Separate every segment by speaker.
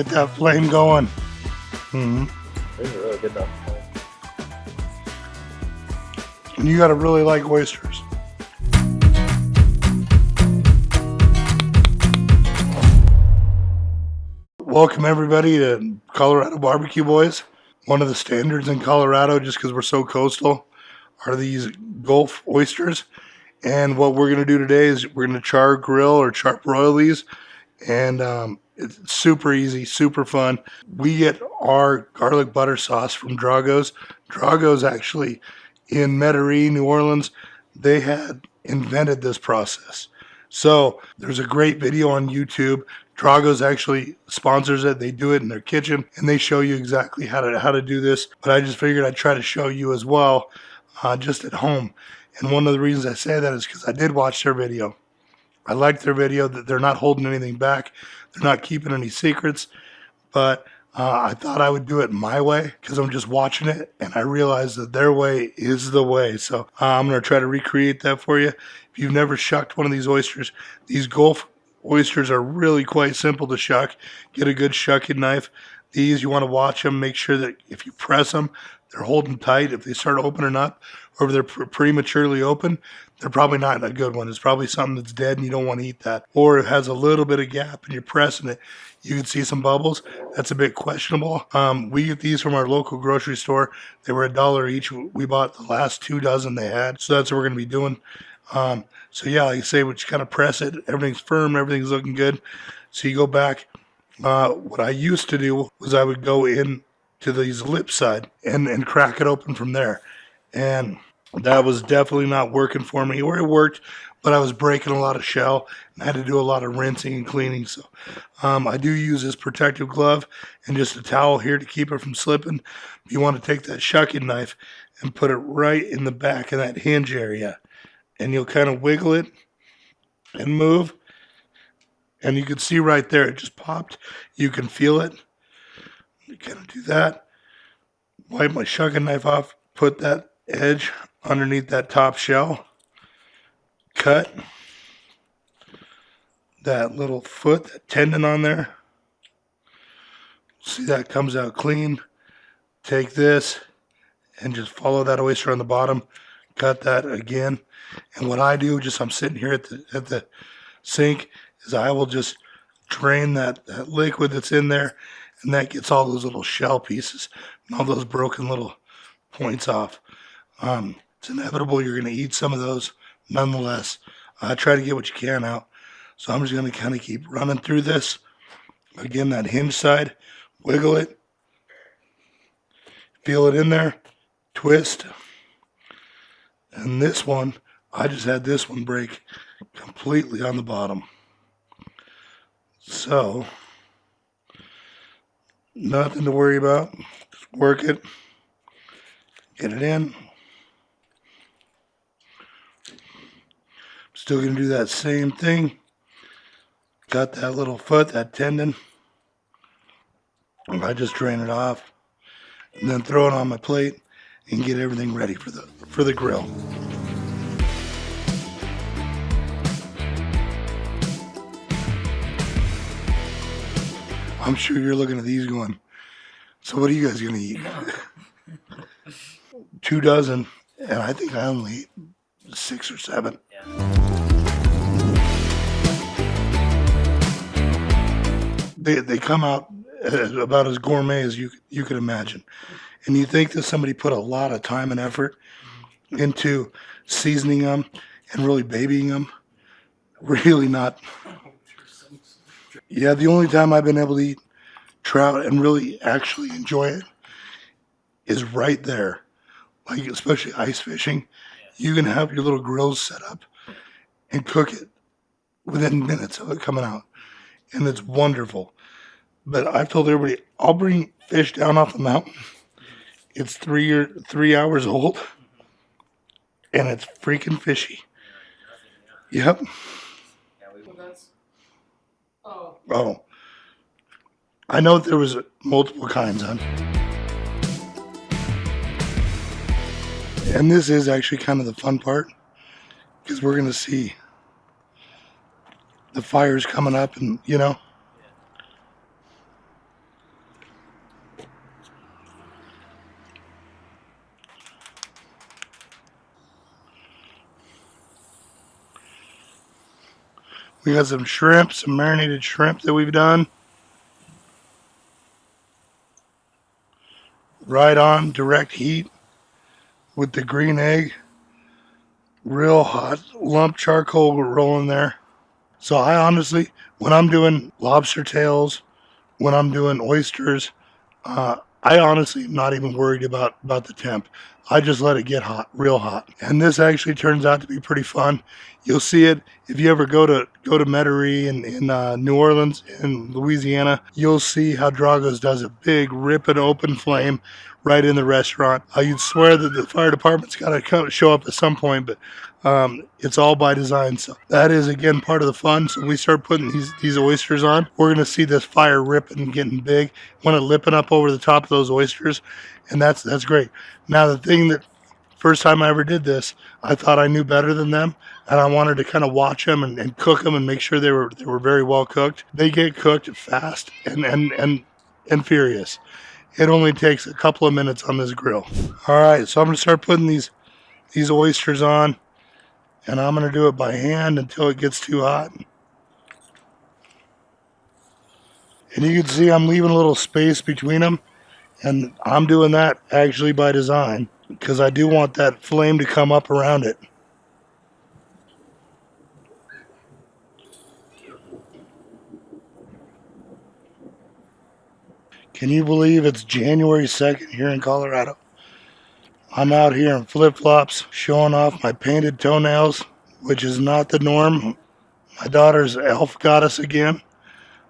Speaker 1: Get that flame going. Mm-hmm.
Speaker 2: These are really good though.
Speaker 1: And you gotta really like oysters. Welcome everybody to Colorado BBQ Boys. One of the standards in Colorado, just because we're so coastal, are these Gulf oysters. And what we're gonna do today is we're gonna char grill or char-broil these. And it's super easy, super fun. We get our garlic butter sauce from Drago's. Drago's actually in Metairie, New Orleans. They had invented this process. So there's a great video on YouTube. Drago's actually sponsors it. They do it in their kitchen, and they show you exactly how to do this. But I just figured I'd try to show you as well, just at home. And one of the reasons I say that is because I did watch their video. I liked their video that they're not holding anything back. They're not keeping any secrets. But I thought I would do it my way because I'm just watching it. And I realized that their way is the way. So I'm going to try to recreate that for you. If you've never shucked one of these oysters, these Gulf oysters are really quite simple to shuck. Get a good shucking knife. These, you want to watch them. Make sure that if you press them, they're holding tight. If they start opening up or if they're prematurely open, they're probably not a good one. It's probably something that's dead and you don't want to eat that. Or it has a little bit of gap and you're pressing it. You can see some bubbles. That's a bit questionable. We get these from our local grocery store. They were $1 each. We bought the last 2 dozen they had. So that's what we're going to be doing. So yeah, like I say, we just kind of press it. Everything's firm. Everything's looking good. So you go back. What I used to do was I would go in to these lip side and crack it open from there. And that was definitely not working for me. Or it worked, but I was breaking a lot of shell and I had to do a lot of rinsing and cleaning. So I do use this protective glove and just a towel here to keep it from slipping. You want to take that shucking knife and put it right in the back of that hinge area. And you'll kind of wiggle it and move. And you can see right there, it just popped. You can feel it. You kind of do that. Wipe my shucking knife off. Put that edge underneath that top shell. Cut that little foot, that tendon on there. See, that comes out clean. Take this and just follow that oyster on the bottom. Cut that again. And what I do, just I'm sitting here at the sink, is I will just drain that liquid that's in there, and that gets all those little shell pieces and all those broken little points off. It's inevitable you're going to eat some of those. Nonetheless, try to get what you can out. So I'm just going to kind of keep running through this. Again, that hinge side, wiggle it, feel it in there, twist. And this one, I just had this one break completely on the bottom. So, nothing to worry about. Just work it, get it in. Still going to do that same thing. Got that little foot, that tendon. I just drain it off and then throw it on my plate and get everything ready for the grill. I'm sure you're looking at these going, so what are you guys going to eat? 2 dozen, and I think I only ate 6 or 7.
Speaker 2: Yeah.
Speaker 1: They come out about as gourmet as you could imagine. And you think that somebody put a lot of time and effort into seasoning them and really babying them. Really not. Yeah, the only time I've been able to eat trout and really actually enjoy it is right there. Like, especially ice fishing. You can have your little grills set up and cook it within minutes of it coming out. And it's wonderful. But I've told everybody, I'll bring fish down off the mountain. It's 3 hours old. And it's freaking fishy. Yep. Oh. I know there was multiple kinds, huh? And this is actually kind of the fun part. Because we're going to see the fires coming up and, you know. We got some shrimp, some marinated shrimp that we've done. Right on, direct heat with the green egg. Real hot lump charcoal rolling there. So I honestly, when I'm doing lobster tails, when I'm doing oysters, I honestly am not even worried about the temp. I just let it get hot, real hot. And this actually turns out to be pretty fun. You'll see it if you ever go to Metairie in New Orleans in Louisiana. You'll see how Drago's does a big rip and open flame right in the restaurant. You'd swear that the fire department's got to show up at some point, but it's all by design. So that is again part of the fun. So we start putting these oysters on. We're gonna see this fire ripping and getting big. Want it lipping up over the top of those oysters, and that's great. Now the thing that first time I ever did this, I thought I knew better than them, and I wanted to kind of watch them and cook them and make sure they were very well cooked. They get cooked fast and furious. It only takes a couple of minutes on this grill. All right, so I'm gonna start putting these oysters on, and I'm gonna do it by hand until it gets too hot. And you can see I'm leaving a little space between them, and I'm doing that actually by design because I do want that flame to come up around it. Can you believe it's January 2nd here in Colorado? I'm out here in flip-flops showing off my painted toenails, which is not the norm. My daughter's elf got us again.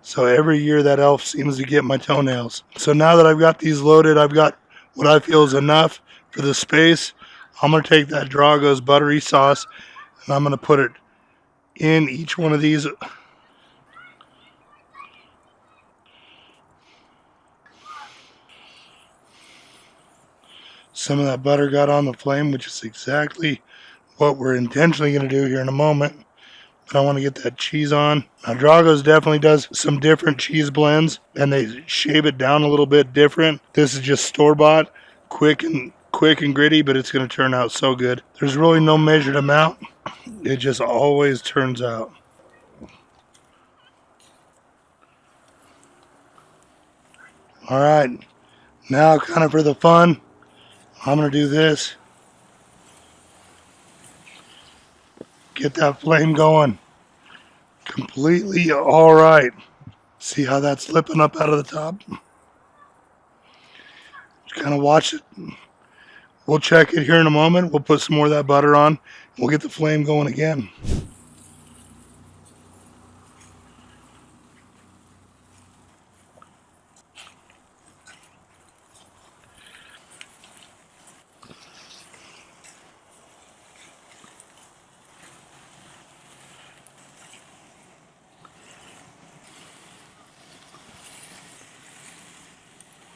Speaker 1: So every year that elf seems to get my toenails. So now that I've got these loaded, I've got what I feel is enough for the space. I'm going to take that Drago's buttery sauce and I'm going to put it in each one of these. Some of that butter got on the flame, which is exactly what we're intentionally going to do here in a moment. But I want to get that cheese on. Now Drago's definitely does some different cheese blends and they shave it down a little bit different. This is just store-bought, quick and gritty, but it's going to turn out so good. There's really no measured amount. It just always turns out. All right, now kind of for the fun, I'm going to do this. Get that flame going. Completely all right. See how that's slipping up out of the top? Just kind of watch it. We'll check it here in a moment. We'll put some more of that butter on. We'll get the flame going again.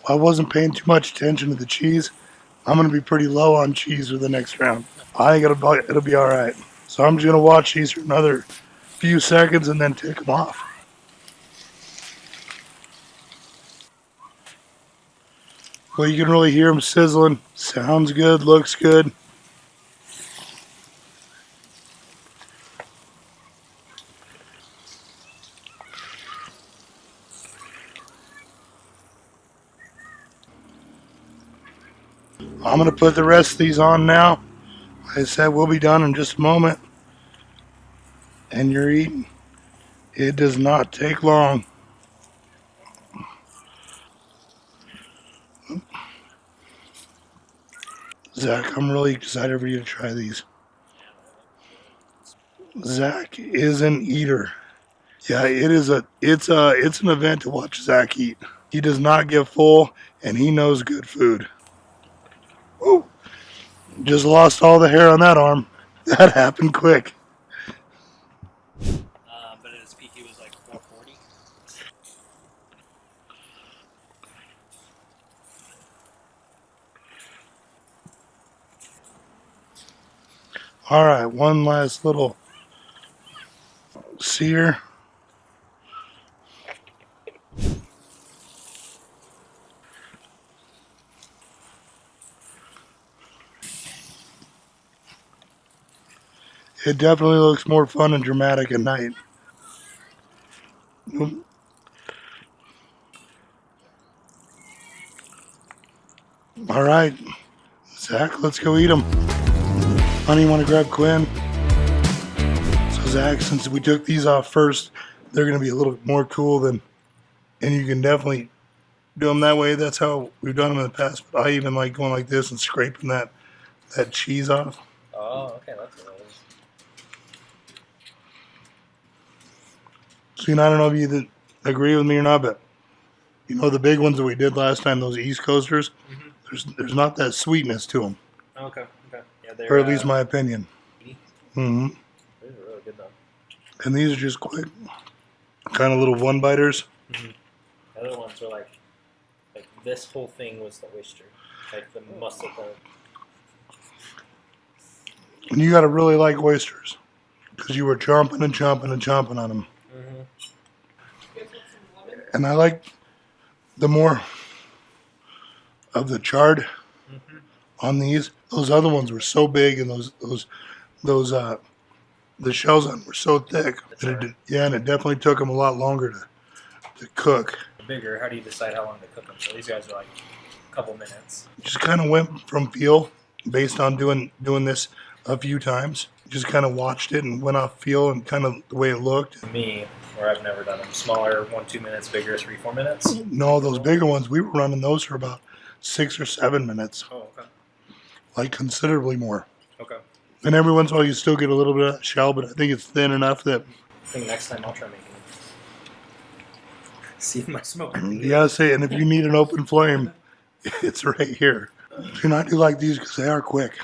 Speaker 1: I wasn't paying too much attention to the cheese. I'm going to be pretty low on cheese for the next round. I think it'll be all right. So I'm just going to watch these for another few seconds and then take them off. Well, you can really hear them sizzling. Sounds good, looks good. I'm going to put the rest of these on now. Like I said, we'll be done in just a moment. And you're eating. It does not take long. Zach, I'm really excited for you to try these. Zach is an eater. Yeah, it's an event to watch Zach eat. He does not get full and he knows good food. Woo! Just lost all the hair on that arm. That happened quick.
Speaker 2: But at its peak, he was like 440.
Speaker 1: All right, one last little sear. It definitely looks more fun and dramatic at night. All right, Zach, let's go eat them. Honey, you want to grab Quinn? So Zach, since we took these off first, they're going to be a little more cool than, and you can definitely do them that way. That's how we've done them in the past. But I even like going like this and scraping that cheese off.
Speaker 2: Oh, okay, that's what it is.
Speaker 1: See, and I don't know if you agree with me or not, but you know the big ones that we did last time, those East Coasters. There's not that sweetness to them,
Speaker 2: Okay. Yeah,
Speaker 1: or at least my opinion. Mm-hmm.
Speaker 2: These are really good though.
Speaker 1: And these are just quick, kind of little one biters.
Speaker 2: The other ones were like this whole thing was the oyster, like the muscle part.
Speaker 1: And you got to really like oysters because you were chomping and chomping and chomping on them. And I like the more of the chard on these. Those other ones were so big, and the shells on them were so thick. And it definitely took them a lot longer to cook.
Speaker 2: Bigger. How do you decide how long to cook them? So these guys are like a couple minutes.
Speaker 1: Just kind of went from feel based on doing this a few times. Just kind of watched it and went off feel and kind of the way it looked.
Speaker 2: Me, where I've never done them. Smaller, 1-2 minutes. Bigger, 3-4 minutes.
Speaker 1: No, those bigger ones, we were running those for about 6 or 7 minutes.
Speaker 2: Oh, okay.
Speaker 1: Like considerably more.
Speaker 2: Okay.
Speaker 1: And every once in a while you still get a little bit of that shell, but I think it's thin enough that...
Speaker 2: I think next time I'll try making them. See if my smoke.
Speaker 1: You gotta say, and if you need an open flame, it's right here. And I do like these because they are quick.